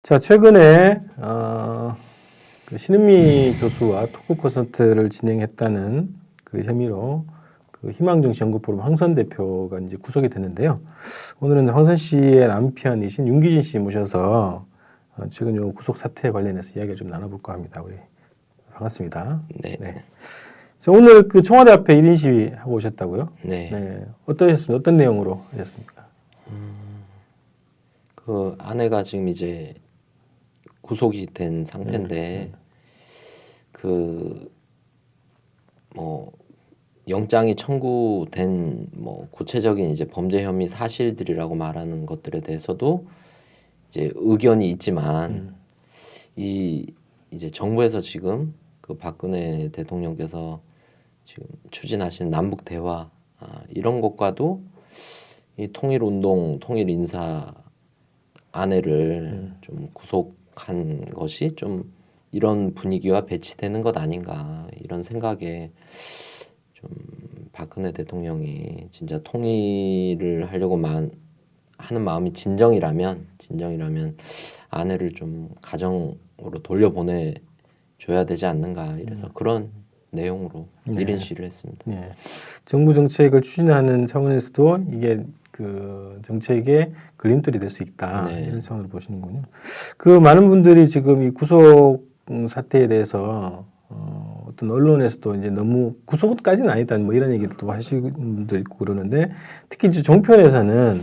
자, 최근에 그 신은미 교수와 토크 콘서트를 진행했다는 그 혐의로 그 희망정치연구포럼 황선 대표가 이제 구속이 됐는데요. 오늘은 황선 씨의 남편이신 윤기진 씨 모셔서 최근 요 구속 사태에 관련해서 이야기를 좀 나눠볼까 합니다. 우리 반갑습니다. 네. 자, 오늘 그 청와대 앞에 1인 시위 하고 오셨다고요? 네. 네. 어떠셨습니까? 어떤 내용으로 하셨습니까? 그 아내가 지금 이제 구속이 된 상태인데 그 뭐 영장이 청구된 뭐 구체적인 이제 범죄 혐의 사실들이라고 말하는 것들에 대해서도 이제 의견이 있지만 이제 정부에서 지금 그 박근혜 대통령께서 지금 추진하신 남북 대화 이런 것과도 이 통일운동, 통일인사 아내를 좀 구속한 것이 좀 이런 분위기와 배치되는 것 아닌가 이런 생각에 좀 박근혜 대통령이 진짜 통일을 하려고 하는 마음이 진정이라면 아내를 좀 가정으로 돌려보내 줘야 되지 않는가 이래서 그런 내용으로 1인 시위를 했습니다. 네. 정부 정책을 추진하는 차원에서도 이게 그 정책의 걸림돌이 될 수 있다. 네. 이런 차원으로 보시는군요. 그 많은 분들이 지금 이 구속 사태에 대해서 어떤 언론에서도 이제 너무 구속까지는 아니다 뭐 이런 얘기도 하시는 분도 있고 그러는데 특히 이제 종편에서는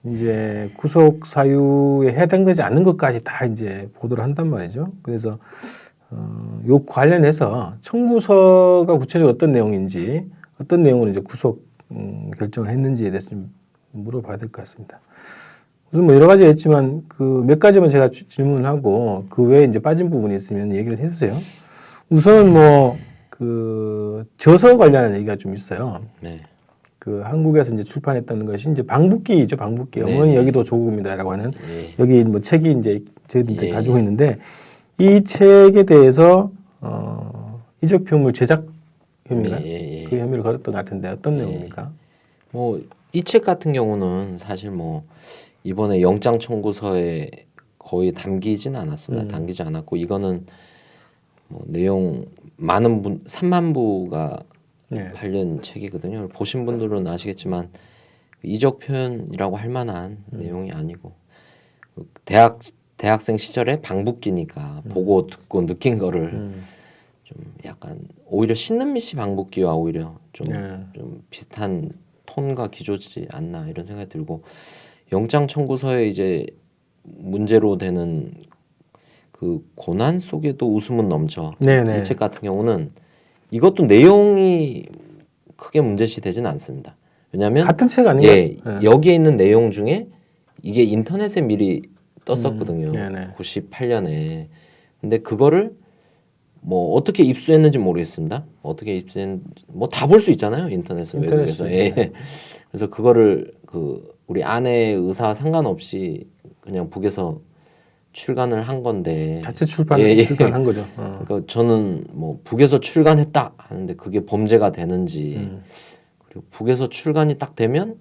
이제 구속 사유에 해당되지 않는 것까지 다 이제 보도를 한단 말이죠. 그래서 요 관련해서 청구서가 구체적으로 어떤 내용인지 어떤 내용으로 이제 구속 결정을 했는지에 대해서 좀 물어봐야 될 것 같습니다. 우선 뭐 여러 가지가 있지만 그 몇 가지만 제가 질문을 하고 그 외에 이제 빠진 부분이 있으면 얘기를 해주세요. 우선은 뭐 그 저서 관련한 얘기가 좀 있어요. 네. 그 한국에서 이제 출판했다는 것이 이제 방북기죠, 방북기. 네, 어머니 네. 여기도 조국입니다라고 하는 예. 여기 뭐 책이 이제 저희들이 예. 가지고 있는데 이 책에 대해서 이적 표물 제작 혐의가 예. 그 혐의를 걸었던 것 같은데 어떤 내용입니까? 뭐 이 책 같은 경우는 사실 뭐 이번에 영장 청구서에 거의 담기진 않았습니다. 담기지 않았고 이거는 뭐 내용 많은 3만 부가 네. 팔린 책이거든요. 보신 분들은 아시겠지만 이적 표현이라고 할 만한 내용이 아니고 대학생 시절에 방북기니까 보고 듣고 느낀 거를 좀 약간 오히려 신은미 씨 방북기와 오히려 좀 비슷한 톤과 기조지 않나 이런 생각이 들고 영장 청구서에 이제 문제로 되는 그 고난 속에도 웃음은 넘쳐 이 책 같은 경우는 이것도 내용이 크게 문제시 되지는 않습니다. 왜냐하면 같은 책 아니에요? 예, 여기에 있는 내용 중에 이게 인터넷에 미리 떴었거든요. 98년에. 근데 그거를 뭐 어떻게 입수했는지 모르겠습니다. 어떻게 입수했는지 뭐 다 볼 수 있잖아요. 인터넷에 외국에서. 예. 그래서 그거를 그 우리 아내의 의사와 상관없이 그냥 북에서 출간을 한 건데 자체 출간한 거죠. 그러니까 저는 뭐 북에서 출간했다 하는데 그게 범죄가 되는지 그리고 북에서 출간이 딱 되면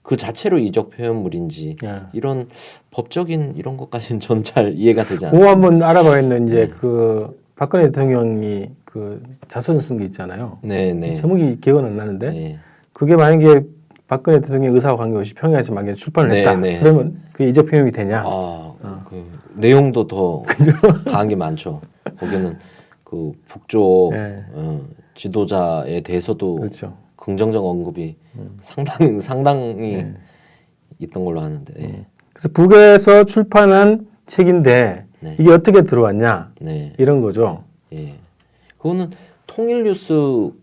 그 자체로 이적 표현물인지 이런 법적인 이런 것까지는 저는 잘 이해가 되지 않습니다. 그거 한번 알아봐야겠네. 이제 그 박근혜 대통령이 그 자서전 쓴 게 있잖아요. 네네. 제목이 기억은 안 나는데 네. 그게 만약에 박근혜 대통령 의사와 관계없이 평양에서 만약에 출판을 했다. 그러면 그게 이적 표현이 되냐? 그 내용도 더 강한 게 많죠. 거기는 그 북쪽 지도자에 대해서도 그렇죠. 긍정적 언급이 상당히 있던 걸로 아는데. 그래서 북에서 출판한 책인데 이게 어떻게 들어왔냐? 이런 거죠. 예. 그거는 통일뉴스의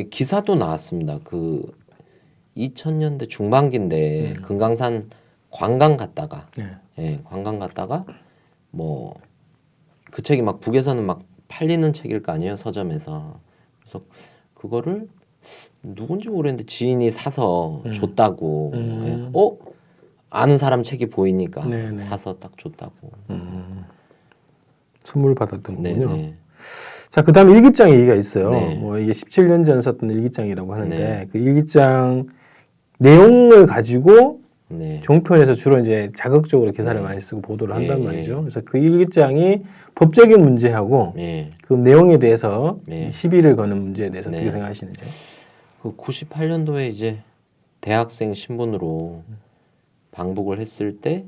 기사도 나왔습니다. 그 2000년대 중반기인데 금강산 관광 갔다가 관광 갔다가 뭐 그 책이 막 북에서는 막 팔리는 책일 거 아니에요, 서점에서. 그래서 그거를 누군지 모르겠는데 지인이 사서 줬다고. 아는 사람 책이 보이니까 사서 딱 줬다고. 선물 받았던 거군요. 네네. 자, 그다음 일기장 얘기가 있어요. 뭐 이게 17년 전 썼던 일기장이라고 하는데 그 일기장 내용을 가지고 네. 종편에서 주로 이제 자극적으로 기사를 네. 많이 쓰고 보도를 예, 한단 예. 말이죠. 그래서 그 일기장이 법적인 문제하고 예. 그 내용에 대해서 네. 시비를 거는 문제에 대해서 네. 어떻게 생각하시는지. 그 98년도에 이제 대학생 신분으로 방북을 했을 때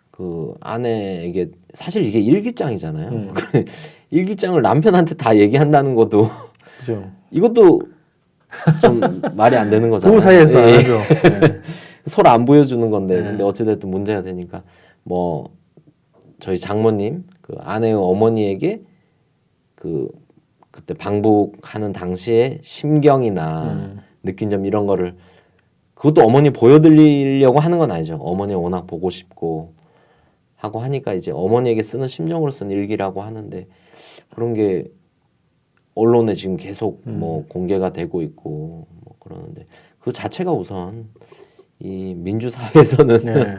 그 아내에게 사실 이게 일기장이잖아요. 일기장을 남편한테 다 얘기한다는 것도 그죠. 이것도 좀 말이 안 되는 거잖아요. 부부 사이에서 안 예. 하죠. 네. 서로 안 보여주는 건데 네. 근데 어찌됐든 문제가 되니까 뭐 저희 장모님 그 아내의 어머니에게 그때 방북하는 당시에 심경이나 느낀 점 이런 거를 그것도 어머니 보여드리려고 하는 건 아니죠. 어머니 워낙 보고 싶고 하고 하니까 이제 어머니에게 쓰는 심정으로 쓴 일기라고 하는데 그런 게 언론에 지금 계속 뭐 공개가 되고 있고 뭐 그러는데 그 자체가 우선 이 민주사회에서는 네.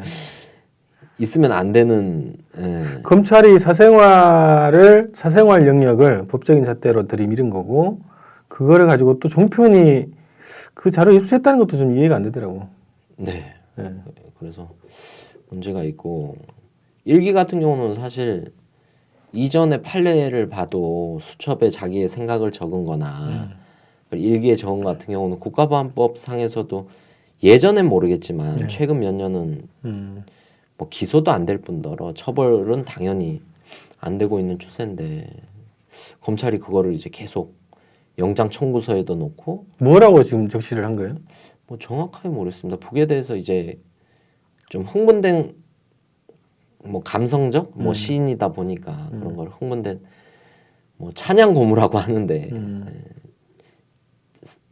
있으면 안 되는 예. 검찰이 사생활 영역을 법적인 잣대로 들이밀은 거고 그거를 가지고 또 종편이 그 자료 입수했다는 것도 좀 이해가 안 되더라고. 네. 네. 그래서 문제가 있고 일기 같은 경우는 사실 이전의 판례를 봐도 수첩에 자기의 생각을 적은거나 일기에 적은 것 같은 경우는 국가보안법 상에서도 예전엔 모르겠지만 네. 최근 몇 년은 뭐 기소도 안 될 뿐더러 처벌은 당연히 안 되고 있는 추세인데 검찰이 그거를 이제 계속 영장 청구서에도 놓고 뭐라고 지금 적시를 한 거예요? 뭐 정확하게 모르겠습니다. 북에 대해서 이제 좀 흥분된 뭐 감성적 뭐 시인이다 보니까 그런 걸 흥분된 뭐 찬양 고무라고 하는데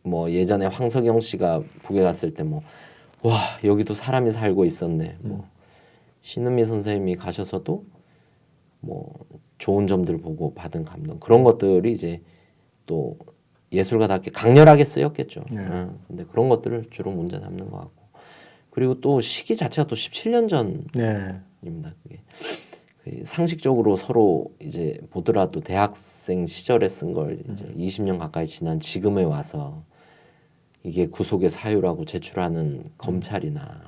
뭐 예전에 황석영 씨가 북에 갔을 때 뭐 와 여기도 사람이 살고 있었네 뭐 신은미 선생님이 가셔서도 뭐 좋은 점들 보고 받은 감동 그런 것들이 이제 또 예술가답게 강렬하게 쓰였겠죠. 근데 그런 것들을 주로 문제 삼는 것 같고 그리고 또 시기 자체가 또 17년 전입니다. 그게 상식적으로 서로 이제 보더라도 대학생 시절에 쓴 걸 이제 20년 가까이 지난 지금에 와서 이게 구속의 사유라고 제출하는 검찰이나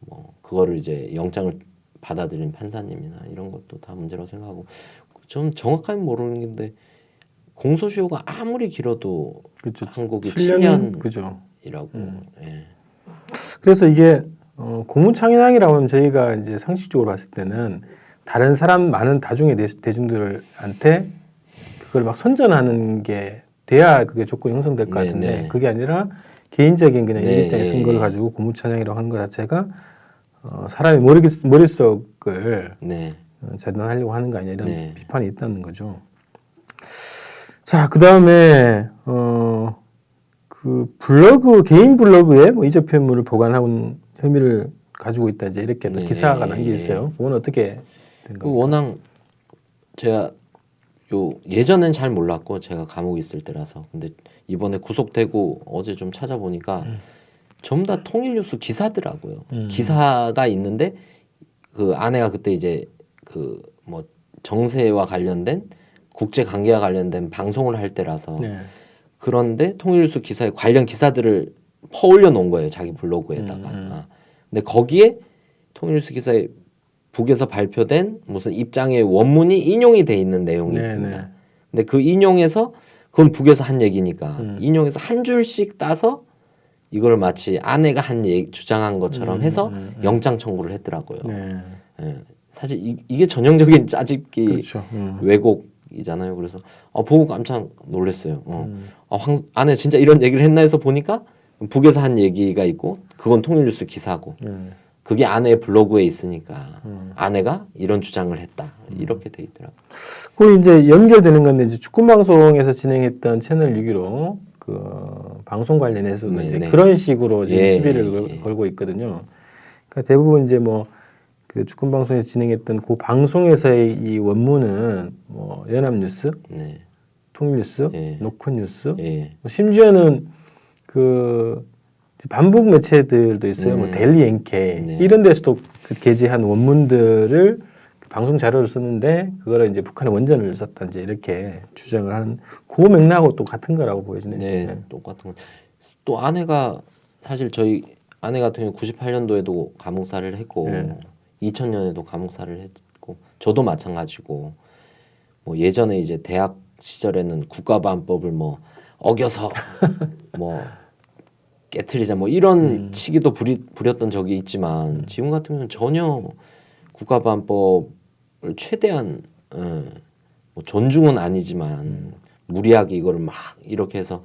뭐 그거를 이제 영장을 받아들인 판사님이나 이런 것도 다 문제라고 생각하고 좀 정확하게 모르는 건데 공소시효가 아무리 길어도 그렇죠. 한국이 7년 그죠. 7년이라고. 예. 그래서 이게 고무창이랑이라고 하면 저희가 이제 상식적으로 봤을 때는 다른 사람 많은 다중의 대중들한테 그걸 막 선전하는 게 돼야 그게 조건이 형성될 것 같은데 그게 아니라 개인적인 그냥 일기장에 쓴 걸 가지고 고무찬양이라고 하는 것 자체가 사람의 머릿속을 재단하려고 하는 거 아니냐 이런 비판이 있다는 거죠. 자, 그 다음에 그 블로그 개인 블로그에 뭐 이적 표현물을 보관하고 혐의를 가지고 있다 이제 이렇게 기사가 남겨 있어요. 그건 어떻게 된 겁니까? 워낙 제가 예전엔 잘 몰랐고 제가 감옥에 있을 때라서 근데 이번에 구속되고 어제 좀 찾아보니까 전부 다 통일뉴스 기사더라고요. 기사가 있는데 그 아내가 그때 이제 그 뭐 정세와 관련된 국제 관계와 관련된 방송을 할 때라서 그런데 통일뉴스 기사에 관련 기사들을 퍼올려 놓은 거예요. 자기 블로그에다가. 근데 거기에 통일뉴스 기사에 북에서 발표된 무슨 입장의 원문이 인용이 돼 있는 내용이 있습니다. 근데 그 인용에서 그건 북에서 한 얘기니까 인용해서 한 줄씩 따서 이걸 마치 아내가 한 얘기 주장한 것처럼 해서 영장 청구를 했더라고요. 예. 사실 이게 전형적인 짜집기 그렇죠. 왜곡이잖아요. 그래서 보고 깜짝 놀랐어요. 아내 진짜 이런 얘기를 했나 해서 보니까 북에서 한 얘기가 있고 그건 통일뉴스 기사고 그게 아내의 블로그에 있으니까 아내가 이런 주장을 했다 이렇게 돼 있더라고요. 그 이제 연결되는 건데 이제 축구 방송에서 진행했던 채널 6기로 그 방송 관련해서 이제 그런 식으로 지금 시비를 걸고 있거든요. 그러니까 대부분 이제 뭐 그 축구 방송에서 진행했던 그 방송에서의 이 원문은 뭐 연합뉴스, 통일뉴스, 노컷뉴스, 심지어는 그 반북 매체들도 있어요. 뭐 데일리 NK 이런 데서도 그 게재한 원문들을 방송 자료를 쓰는데 그거를 이제 북한의 원전을 썼다 이제 이렇게 주장을 하는 그 맥락하고 또 같은 거라고 보여지네요. 똑같은 거. 또 아내가 사실 저희 아내 같은 경우 98년도에도 감옥살이를 했고 2000년에도 감옥살이를 했고 저도 마찬가지고 뭐 예전에 이제 대학 시절에는 국가보안법을 뭐 어겨서 뭐 깨트리자 뭐 이런 치기도 부렸던 적이 있지만 지금 같은 경우는 전혀 국가보안법을 최대한 뭐 존중은 아니지만 무리하게 이거를 막 이렇게 해서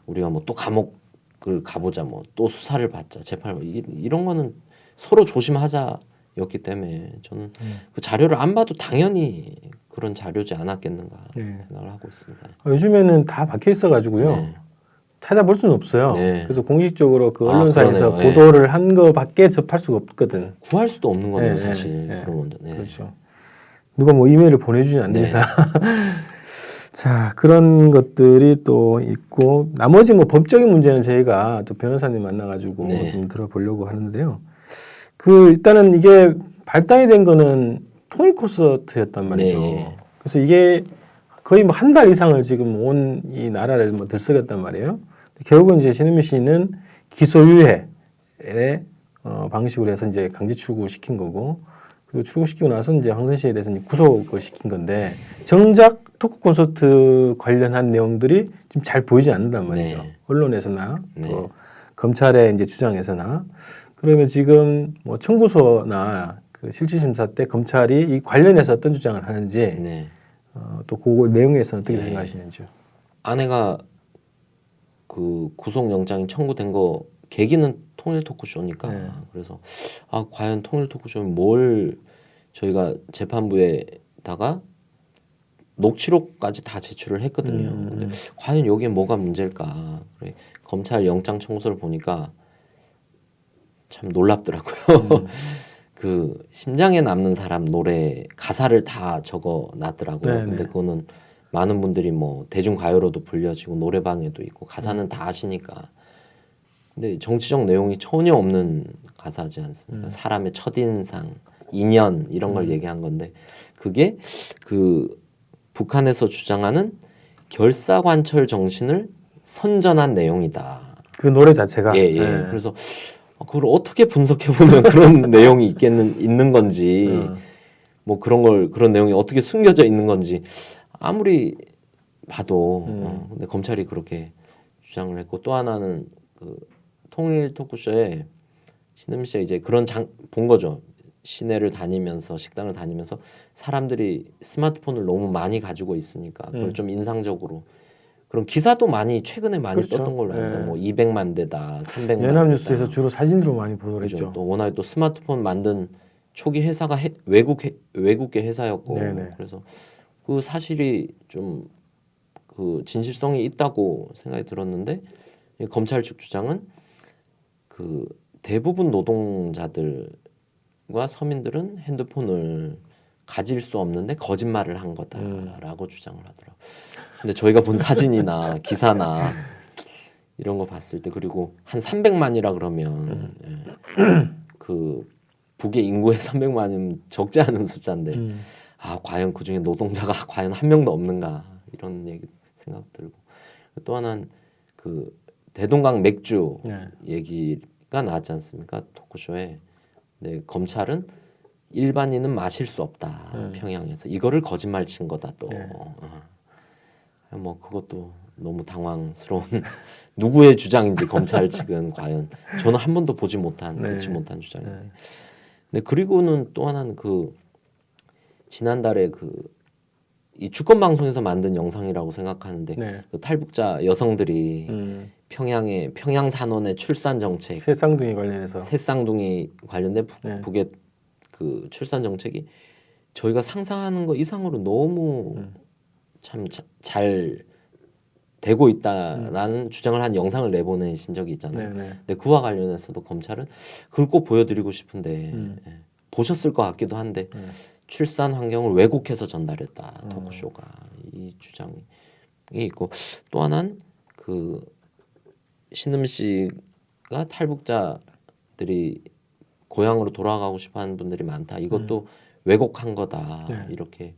우리가 뭐 또 감옥을 가보자 뭐 또 수사를 받자 재판을 이런 거는 서로 조심하자였기 때문에 저는 그 자료를 안 봐도 당연히 그런 자료지 않았겠는가 생각을 하고 있습니다. 요즘에는 다 박혀 있어가지고요. 네. 찾아볼 수는 없어요. 네. 그래서 공식적으로 그 언론사에서 그러네요. 보도를 한 거밖에 접할 수가 없거든. 구할 수도 없는 거네요, 네, 사실. 네. 그런 건데. 네. 그렇죠. 누가 뭐 이메일을 보내주지 않는 네. 이상. 자, 그런 것들이 또 있고 나머지 뭐 법적인 문제는 저희가 또 변호사님 만나가지고 네. 좀 들어보려고 하는데요. 그 일단은 이게 발단이 된 거는 통일 콘서트였단 말이죠. 네. 그래서 이게 거의 뭐 한 달 이상을 지금 온 이 나라를 뭐 들썩였단 말이에요. 결국은 이제 신은미 씨는 기소유예의 방식으로 해서 이제 강제 출구시킨 거고, 그리고 출구시키고 나서 이제 황선 씨에 대해서 이제 구속을 시킨 건데, 정작 토크 콘서트 관련한 내용들이 지금 잘 보이지 않는단 말이죠. 네. 언론에서나 네. 또 검찰의 이제 주장에서나. 그러면 지금 뭐 청구서나 그 실질심사 때 검찰이 이 관련해서 어떤 주장을 하는지 네. 또 그 내용에서는 어떻게 네. 생각하시는지요? 아내가 그 구속영장이 청구된 거 계기는 통일 토크쇼니까 네. 그래서 아 과연 통일 토크쇼는 뭘 저희가 재판부에다가 녹취록까지 다 제출을 했거든요. 근데 과연 여기에 뭐가 문제일까? 그래, 검찰 영장 청구서를 보니까 참 놀랍더라고요. 그 심장에 남는 사람 노래 가사를 다 적어 놨더라고요. 네네. 근데 그거는 많은 분들이 뭐 대중가요로도 불려지고 노래방에도 있고 가사는 다 아시니까. 근데 정치적 내용이 전혀 없는 가사지 않습니까? 사람의 첫인상, 인연 이런 걸 얘기한 건데 그게 그 북한에서 주장하는 결사관철 정신을 선전한 내용이다. 그 노래 자체가. 예, 예. 네. 그래서 그걸 어떻게 분석해 보면 그런 내용이 있는 건지, 뭐 그런 내용이 어떻게 숨겨져 있는 건지 아무리 봐도 근데 검찰이 그렇게 주장을 했고 또 하나는 그 통일 토크쇼에 신은미 씨가 이제 그런 본 거죠. 시내를 다니면서 식당을 다니면서 사람들이 스마트폰을 너무 많이 가지고 있으니까 그걸 좀 인상적으로 그런 기사도 많이 최근에 많이 그렇죠. 떴던 걸로 압니다. 네. 뭐 200만 대다, 300만 연합뉴스에서 대다. 주로 사진으로 많이 보도를 그렇죠. 했죠. 또 워낙에 또 스마트폰 만든 초기 회사가 외국계 회사였고 네네. 그래서 그 사실이 좀 그 진실성이 있다고 생각이 들었는데 검찰 측 주장은 그 대부분 노동자들과 서민들은 핸드폰을 가질 수 없는데 거짓말을 한 거다라고 주장을 하더라고요. 근데 저희가 본 사진이나 기사나 이런 거 봤을 때 그리고 한 300만이라 그러면 그 북의 인구의 300만이면 적지 않은 숫자인데 아 과연 그 중에 노동자가 과연 한 명도 없는가 이런 생각 들고 또 하나는 그 대동강 맥주 얘기가 나왔지 않습니까 토크쇼에. 네, 검찰은 일반인은 마실 수 없다 평양에서 이거를 거짓말 친 거다 또. 뭐 그것도 너무 당황스러운 누구의 주장인지 검찰 측은 과연 저는 한 번도 보지 못한 듣지 못한 주장인데. 네, 그리고는 또 하나는 그 지난달에 그 이 주권 방송에서 만든 영상이라고 생각하는데 그 탈북자 여성들이 평양 산원의 출산 정책, 새쌍둥이 관련해서 새쌍둥이 관련된 북의 그 출산 정책이 저희가 상상하는 거 이상으로 너무 참 잘 되고 있다라는 주장을 한 영상을 내보내신 적이 있잖아요. 근데 그와 관련해서도 검찰은 그걸 꼭 보여드리고 싶은데 보셨을 것 같기도 한데 출산 환경을 왜곡해서 전달했다 토크쇼가 이 주장이 있고 또 하나는 그 신음 씨가 탈북자들이 고향으로 돌아가고 싶어하는 분들이 많다. 이것도 왜곡한 거다 이렇게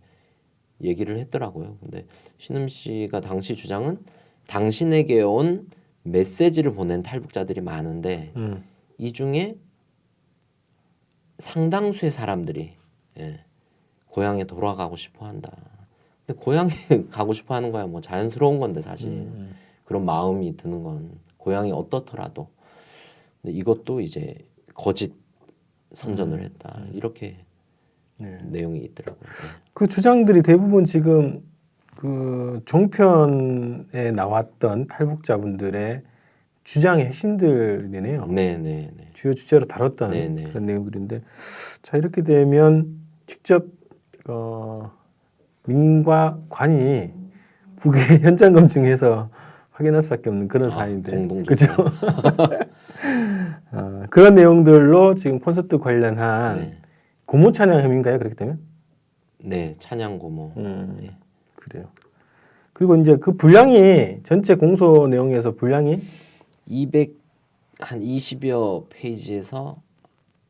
얘기를 했더라고요. 근데 신음 씨가 당시 주장은 당신에게 온 메시지를 보낸 탈북자들이 많은데 이 중에 상당수의 사람들이 고향에 돌아가고 싶어한다. 근데 고향에 가고 싶어하는 거야 뭐 자연스러운 건데 사실 그런 마음이 드는 건 고향이 어떻더라도. 근데 이것도 이제 거짓 선전을 했다 이렇게 내용이 있더라고요. 그 주장들이 대부분 지금 그 종편에 나왔던 탈북자분들의 주장의 핵심들이네요. 네네네. 주요 주제로 다뤘던 네네. 그런 내용들인데, 자 이렇게 되면 직접 민과 관이 북의 현장 검증해서 확인할 수밖에 없는 그런 사안인데, 공동조사. 그죠? 그런 내용들로 지금 콘서트 관련한 네. 고모 찬양 혐의인가요? 그렇게 되면? 네, 찬양 고모. 그래요. 그리고 이제 그 분량이 전체 공소 내용에서 분량이 20여 페이지에서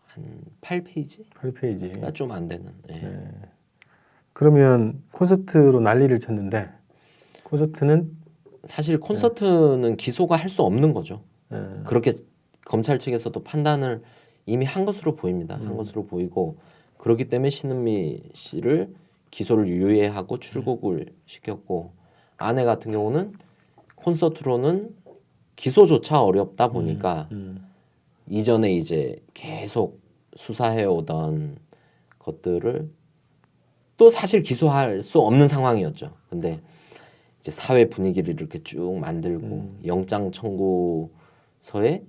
한 8페이지? 8페이지. 좀 안 되는. 그러면 콘서트로 난리를 쳤는데 콘서트는 사실 콘서트는 기소가 할 수 없는 거죠. 그렇게 검찰 측에서도 판단을 이미 한 것으로 보입니다. 한 것으로 보이고 그렇기 때문에 신은미 씨를 기소를 유예하고 출국을 시켰고 아내 같은 경우는 콘서트로는 기소조차 어렵다 보니까 이전에 이제 계속 수사해 오던 것들을 또 사실 기소할 수 없는 상황이었죠. 근데 이제 사회 분위기를 이렇게 쭉 만들고 영장 청구서에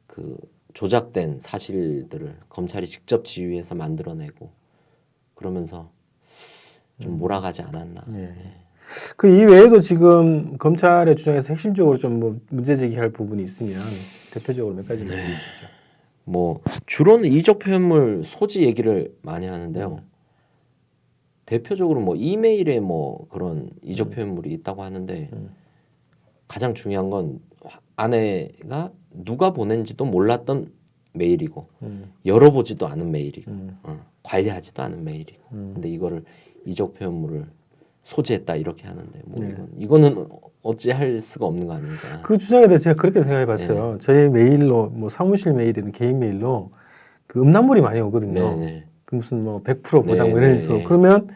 그 조작된 사실들을 검찰이 직접 지휘해서 만들어내고 그러면서 좀 몰아가지 않았나. 그 이외에도 지금 검찰의 주장에서 핵심적으로 좀 뭐 문제 제기할 부분이 있으면 대표적으로 몇 가지만 얘기해 주시죠. 뭐 주로는 이적 표현물 소지 얘기를 많이 하는데요. 대표적으로 뭐 이메일에 뭐 그런 이적 표현물이 있다고 하는데 가장 중요한 건 아내가 누가 보낸지도 몰랐던 메일이고 열어보지도 않은 메일이고 관리하지도 않은 메일이고 근데 이거를 이적 표현물을 소지했다 이렇게 하는데 뭐 이거는 어찌할 수가 없는 거 아닙니까? 그 주장에 대해서 제가 그렇게 생각해봤어요. 저희 메일로 뭐 사무실 메일이든 개인 메일로 그 음란물이 많이 오거든요. 그 무슨 뭐 100% 보장 뭐 이런 식으로 그러면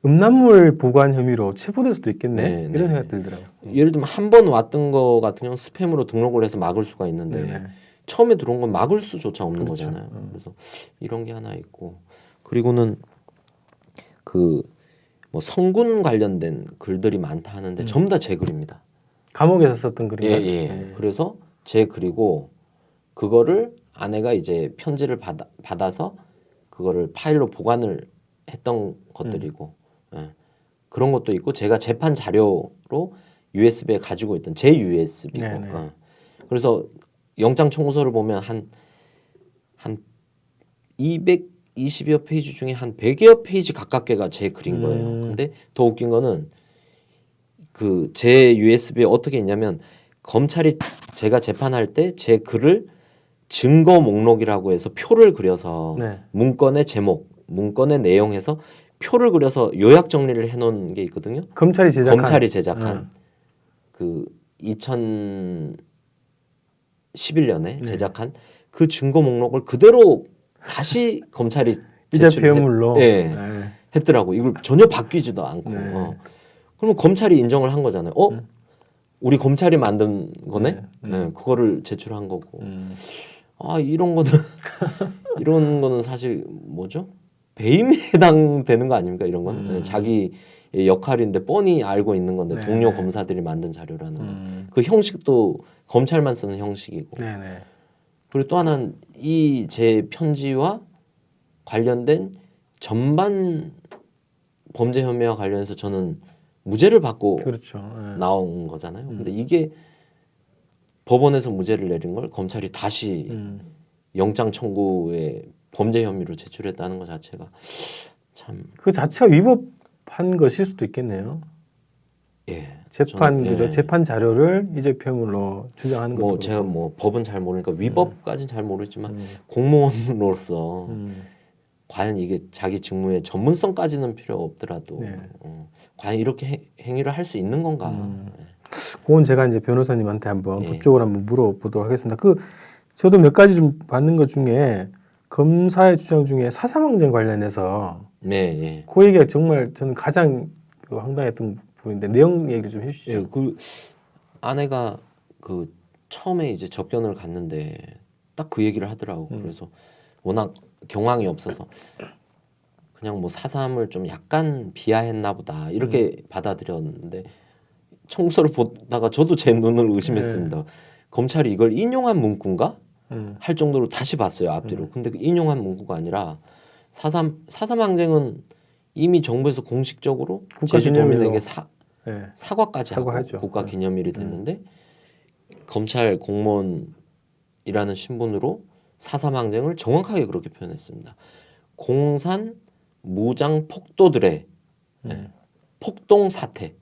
음란물 보관 혐의로 체포될 수도 있겠네 이런 생각 들더라고요. 예를 들면 한 번 왔던 거 같은 경우는 스팸으로 등록을 해서 막을 수가 있는데 처음에 들어온 건 막을 수조차 없는 거잖아요. 그래서 이런 게 하나 있고 그리고는 그 뭐 성군 관련된 글들이 많다 하는데 전부 다 제 글입니다. 감옥에서 썼던 글인가요? 그래서 제 글이고 그거를 아내가 이제 편지를 받아서 그거를 파일로 보관을 했던 것들이고 그런 것도 있고 제가 재판 자료로 USB에 가지고 있던 제 USB고 그래서 영장 청구서를 보면 한 220여 페이지 중에 한 100여 페이지 가깝게가 제 글인 거예요. 근데 더 웃긴 거는 그 제 USB에 어떻게 했냐면 검찰이 제가 재판할 때 제 글을 증거 목록이라고 해서 표를 그려서 문건의 제목, 문건의 내용에서 표를 그려서 요약 정리를 해놓은 게 있거든요. 검찰이 제작한 그 2011년에 제작한 그 증거 목록을 그대로 다시 검찰이 제출물로 했더라고. 이걸 전혀 바뀌지도 않고. 그러면 검찰이 인정을 한 거잖아요. 우리 검찰이 만든 거네. 그거를 제출한 거고. 이런 거는 이런 거는 사실 뭐죠? 배임에 해당되는 거 아닙니까? 이런 건 자기 역할인데 뻔히 알고 있는 건데 동료 검사들이 만든 자료라는 거. 그 형식도 검찰만 쓰는 형식이고. 그리고 또 하나는 이 제 편지와 관련된 전반 범죄 혐의와 관련해서 저는 무죄를 받고 나온 거잖아요. 근데 이게 법원에서 무죄를 내린 걸 검찰이 다시 영장 청구에 범죄 혐의로 제출했다는 것 자체가 참 그 자체가 위법한 것일 수도 있겠네요. 재판 자료를 이적 표현물로 주장하는 것도 제가 뭐 법은 잘 모르니까 위법까지는 잘 모르지만 공무원으로서 과연 이게 자기 직무의 전문성까지는 필요 없더라도 과연 이렇게 행위를 할 수 있는 건가? 그건 제가 이제 변호사님한테 한번 법적으로 한번 물어보도록 하겠습니다. 그 저도 몇 가지 좀 받는 것 중에 검사의 주장 중에 사삼항쟁 관련해서 네, 예. 그 얘기가 정말 저는 가장 그 황당했던 부분인데 내용 얘기를 좀 해주시죠. 예, 그 아내가 그 처음에 이제 접견을 갔는데 딱 그 얘기를 하더라고. 그래서 워낙 경황이 없어서 그냥 뭐 사삼을 좀 약간 비하했나 보다 이렇게 받아들였는데 청소를 보다가 저도 제 눈을 의심했습니다. 검찰이 이걸 인용한 문구인가 할 정도로 다시 봤어요 앞뒤로. 근데 그 인용한 문구가 아니라 사삼항쟁은 이미 정부에서 공식적으로 제주도민에게 네. 사과까지 사과하죠. 하고 국가기념일이 됐는데 검찰 공무원이라는 신분으로 사삼항쟁을 정확하게 그렇게 표현했습니다. 공산 무장 폭도들의 폭동 사태라고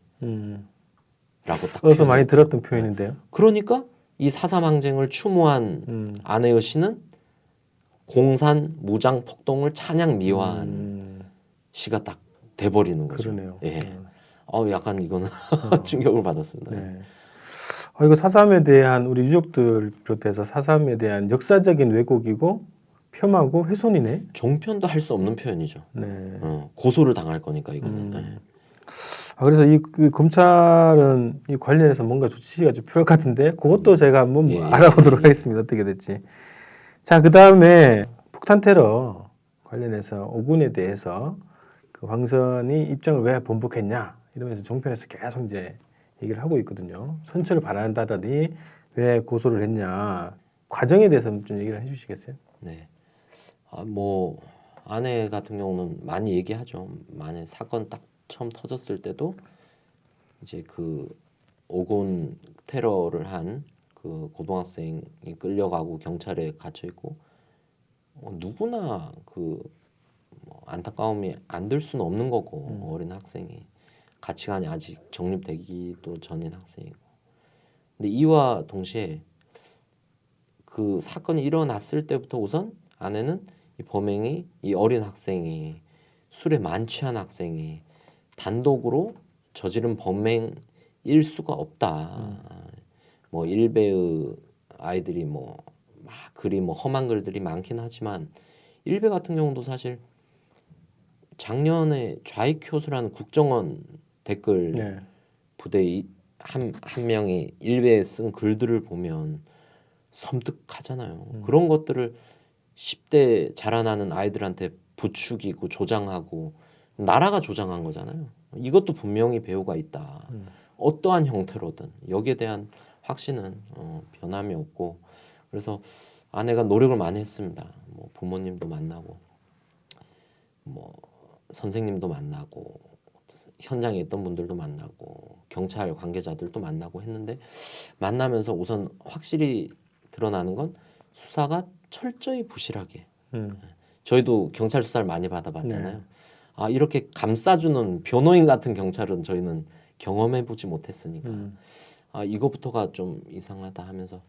딱 어서 많이 들었던 표현인데요. 그러니까 이 사삼항쟁을 추모한 안혜여 씨는 공산 무장 폭동을 찬양 미화한 시가 딱 돼버리는 거죠. 그러네요. 예. 약간 이거는 충격을 받았습니다. 네. 이거 사삼에 대한 우리 유족들 비롯해서 사삼에 대한 역사적인 왜곡이고 폄하고 훼손이네. 종편도 할 수 없는 표현이죠. 네. 고소를 당할 거니까 이거는. 네. 그래서 그 검찰은 이 관련해서 뭔가 조치가 좀 필요할 것 같은데 그것도 제가 한번 알아보도록 하겠습니다. 어떻게 될지. 자, 그 다음에 폭탄 테러 관련해서 오군에 대해서 그 황선이 입장을 왜 번복했냐 이러면서 종편에서 계속 이제 얘기를 하고 있거든요. 선처를 바란다더니 왜 고소를 했냐 과정에 대해서 좀 얘기를 해주시겠어요? 네. 뭐 아내 같은 경우는 많이 얘기하죠. 만약 사건 딱 처음 터졌을 때도 이제 그 오군 테러를 한 그 고등학생이 끌려가고 경찰에 갇혀 있고 누구나 그 뭐 안타까움이 안 들 수는 없는 거고 어린 학생이 가치관이 아직 정립되기도 전인 학생이고 근데 이와 동시에 그 사건이 일어났을 때부터 우선 아내는 이 범행이 이 어린 학생이 술에 만취한 학생이 단독으로 저지른 범행일 수가 없다. 뭐 일베의 아이들이 뭐 막 글이 뭐 험한 글들이 많긴 하지만 일베 같은 경우도 사실 작년에 좌익효수라는 국정원 댓글 부대 한 명이 일베에 쓴 글들을 보면 섬뜩하잖아요. 그런 것들을 10대 자라나는 아이들한테 부추기고 조장하고 나라가 조장한 거잖아요. 이것도 분명히 배후가 있다. 어떠한 형태로든 여기에 대한 확신은 변함이 없고 그래서 아내가 노력을 많이 했습니다. 뭐 부모님도 만나고 뭐 선생님도 만나고 현장에 있던 분들도 만나고 경찰 관계자들도 만나고 했는데 만나면서 우선 확실히 드러나는 건 수사가 철저히 부실하게 저희도 경찰 수사를 많이 받아봤잖아요. 이렇게 감싸주는 변호인 같은 경찰은 저희는 경험해보지 못했으니까 이거부터가 좀 이상하다 하면서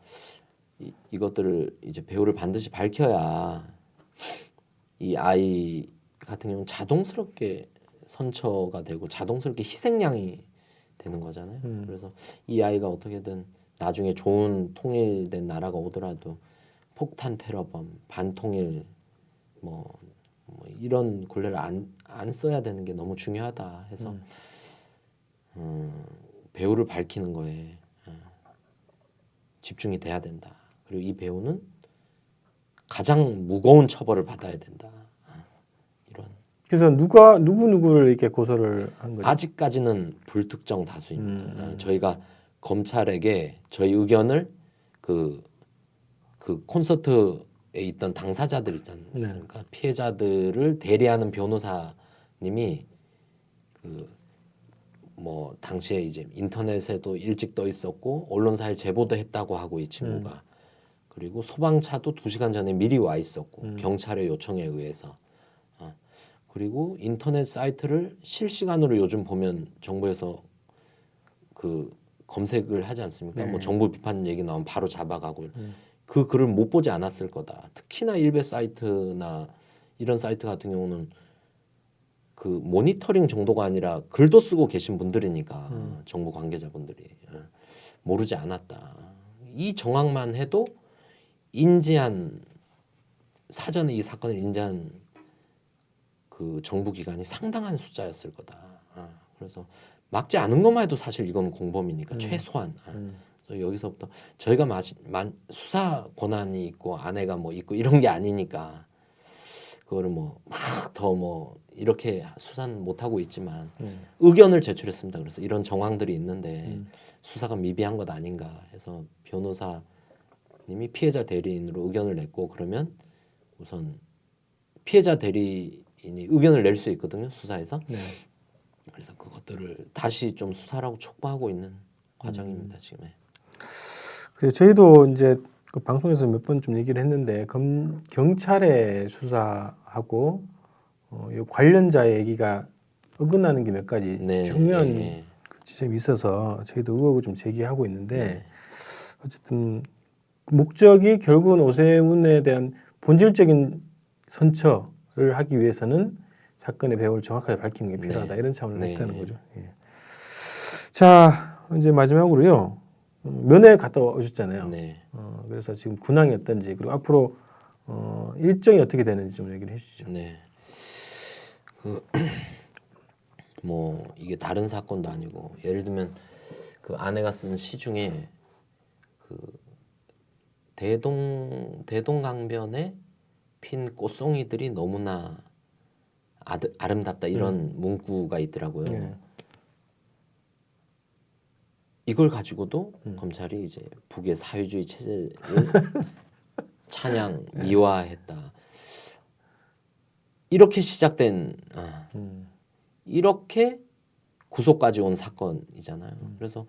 이것들을 이제 배우를 반드시 밝혀야 이 아이 같은 경우는 자동스럽게 선처가 되고 자동스럽게 희생양이 되는 거잖아요. 그래서 이 아이가 어떻게든 나중에 좋은 통일된 나라가 오더라도 폭탄 테러범, 반통일 뭐 이런 굴레를 안 써야 되는 게 너무 중요하다 해서 배우를 밝히는 거에 집중이 돼야 된다. 그리고 이 배우는 가장 무거운 처벌을 받아야 된다. 이런. 그래서 누구를 이렇게 고소를 한 거죠? 아직까지는 불특정 다수입니다. 저희가 검찰에게 저희 의견을 그 콘서트에 있던 당사자들 있지 않습니까? 피해자들을 대리하는 변호사님이 뭐 당시에 이제 인터넷에도 일찍 떠 있었고 언론사에 제보도 했다고 하고 이 친구가 그리고 소방차도 2시간 전에 미리 와 있었고 경찰의 요청에 의해서 그리고 인터넷 사이트를 실시간으로 요즘 보면 정부에서 그 검색을 하지 않습니까? 뭐 정부 비판 얘기 나오면 바로 잡아가고 그 글을 못 보지 않았을 거다. 특히나 일베 사이트나 이런 사이트 같은 경우는 그 모니터링 정도가 아니라 글도 쓰고 계신 분들이니까 정부 관계자분들이 모르지 않았다. 이 정황만 해도 인지한 사전에 이 사건을 인지한 그 정부 기관이 상당한 숫자였을 거다. 그래서 막지 않은 것만 해도 사실 이건 공범이니까 최소한. 그래서 여기서부터 저희가 수사 권한이 있고 아내가 뭐 있고 이런 게 아니니까 그거를 뭐 막 더 뭐 이렇게 수사는 못 하고 있지만 의견을 제출했습니다. 그래서 이런 정황들이 있는데 수사가 미비한 것 아닌가 해서 변호사님이 피해자 대리인으로 의견을 냈고 그러면 우선 피해자 대리인이 의견을 낼 수 있거든요. 수사에서. 네. 그래서 그것들을 다시 좀 수사라고 촉구하고 있는 과정입니다. 지금. 그래서 저희도 이제 그 방송에서 몇 번 좀 얘기를 했는데 경찰의 수사하고 이 관련자의 얘기가 어긋나는 게 몇 가지 네, 중요한 예. 그 지점이 있어서 저희도 의혹을 좀 제기하고 있는데 네. 어쨌든 목적이 결국은 오세훈에 대한 본질적인 선처를 하기 위해서는 사건의 배후를 정확하게 밝히는 게 필요하다. 네. 이런 차원을 네. 했다는 거죠. 예. 자, 이제 마지막으로요. 면회 갔다 오셨잖아요. 네. 그래서 지금 근황이 어떤지 그리고 앞으로 일정이 어떻게 되는지 좀 얘기를 해주시죠. 네. 뭐 이게 다른 사건도 아니고 예를 들면 그 아내가 쓴 시 중에 그 대동강변에 핀 꽃송이들이 너무나 아름답다 이런 문구가 있더라고요. 네. 이걸 가지고도 검찰이 이제 북의 사회주의 체제를 찬양 미화했다. 이렇게 시작된 이렇게 구속까지 온 사건이잖아요. 그래서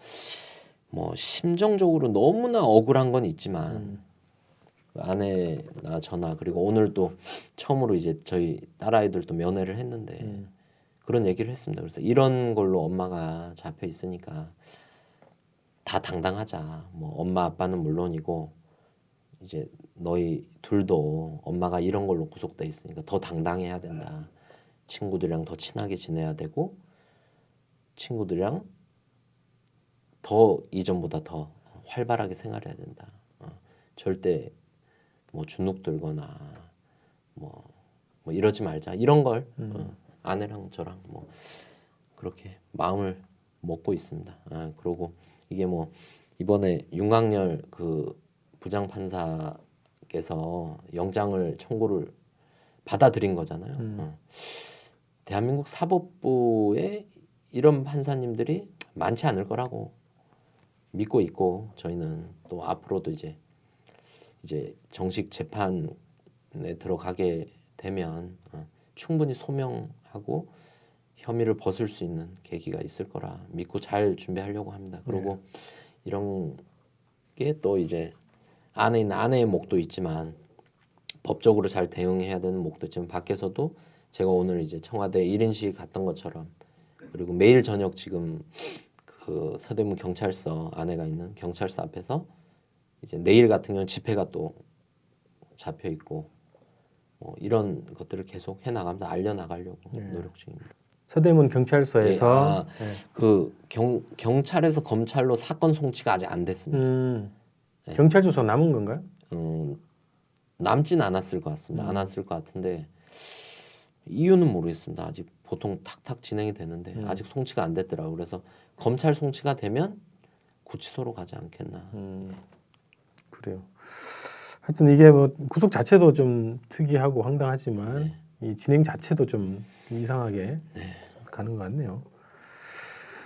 뭐 심정적으로 너무나 억울한 건 있지만 아내나 저나 그리고 오늘 또 처음으로 이제 저희 딸아이들도 면회를 했는데 그런 얘기를 했습니다. 그래서 이런 걸로 엄마가 잡혀 있으니까 다 당당하자. 뭐 엄마 아빠는 물론이고 이제 너희 둘도 엄마가 이런 걸로 구속돼 있으니까 더 당당해야 된다. 친구들이랑 더 친하게 지내야 되고 친구들이랑 더 이전보다 더 활발하게 생활해야 된다. 절대 뭐 주눅 들거나 뭐 이러지 말자. 이런 걸 아내랑 저랑 뭐 그렇게 마음을 먹고 있습니다. 그리고 이게 뭐 이번에 윤곽열 그 부장판사께서 영장을 청구를 받아들인 거잖아요. 대한민국 사법부에 이런 판사님들이 많지 않을 거라고 믿고 있고 저희는 또 앞으로도 이제 정식 재판에 들어가게 되면 충분히 소명하고 혐의를 벗을 수 있는 계기가 있을 거라 믿고 잘 준비하려고 합니다. 그리고 이런 게 또 이제 안에 있는 아내의 목도 있지만 법적으로 잘 대응해야 되는 목도 있지만 밖에서도 제가 오늘 이제 청와대 1인실 갔던 것처럼 그리고 매일 저녁 지금 그 서대문 경찰서 아내가 있는 경찰서 앞에서 이제 내일 같은 경우는 집회가 또 잡혀 있고 이런 것들을 계속 해 나갑니다. 알려 나가려고 노력 중입니다. 서대문 경찰서에서 그 경찰에서 검찰로 사건 송치가 아직 안 됐습니다. 경찰 조사 남은 건가요? 남진 않았을 것 같습니다. 안 왔을 것 같은데 이유는 모르겠습니다. 아직 보통 탁탁 진행이 되는데 아직 송치가 안 됐더라고요. 그래서 검찰 송치가 되면 구치소로 가지 않겠나. 그래요. 하여튼 이게 뭐 구속 자체도 좀 특이하고 황당하지만 이 진행 자체도 좀 이상하게 가는 것 같네요.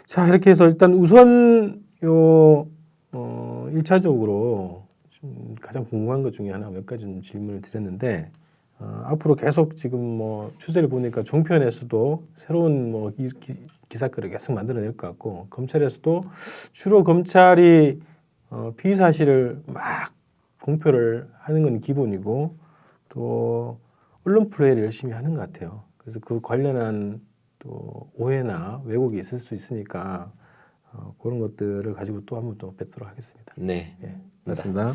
자, 이렇게 해서 일단 우선 요 1차적으로 좀 가장 궁금한 것 중에 하나 몇 가지 좀 질문을 드렸는데 앞으로 계속 지금 뭐 추세를 보니까 종편에서도 새로운 뭐 기사거리를 계속 만들어낼 것 같고 검찰에서도 주로 검찰이 피의 사실을 막 공표를 하는 건 기본이고 또 언론 플레이를 열심히 하는 것 같아요. 그래서 그 관련한 또 오해나 왜곡이 있을 수 있으니까 그런 것들을 가지고 또 한번 또 뵙도록 하겠습니다. 네. 맞습니다.